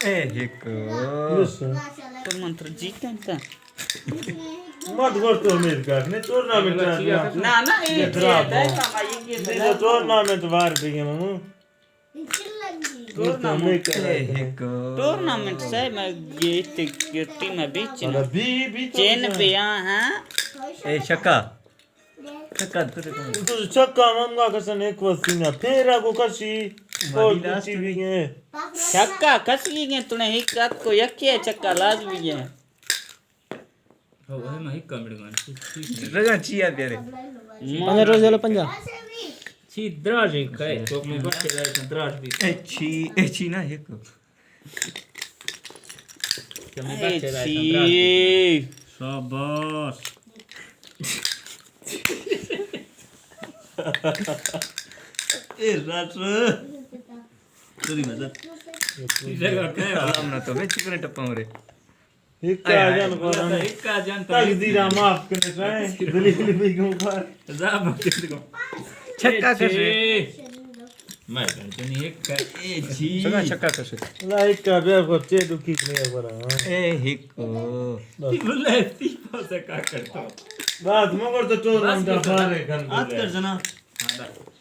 एक तो मंत्र जीतन का मत गोष्ट उम्मीद कर नहीं टूर्नामेंट ना ना ये टूर्नामेंट बाहर भी है मामू टूर्नामेंट से मैं ये टीम में बीच अरे बी चेन पे हां ए छक्का छक्का तू छक्का मंगा कसन एक वसीना फिर आगो कशी और कुछ भी है छक्का कसली गए तूने एक रात को यके छक्का लाजमी है हो है मैं कमेंट मान रगा चिया प्यारे पंजा रोज झालं पंजा छी द्राज काय तो मैं बच्चे लाए द्राज भी ए छी ना एक मैं बच्चे लाए छी शाबाश ए रात सॉरी मदद जगह काय हम ना तो मैं चिकन टप्पा मरे एक का जान को एक का जानता तकदीरा माफ करने चाहे दलील भी क्यों कर जा बके देखो छक्का कैसे मैं तो नहीं एक का ए छी सगा छक्का कैसे लाइक का बे को चे दुखी नहीं पड़ा ए हिको बोले तीपो से का करतो बात मगर तो टूर्नामेंट बाहर है आज कर जना हां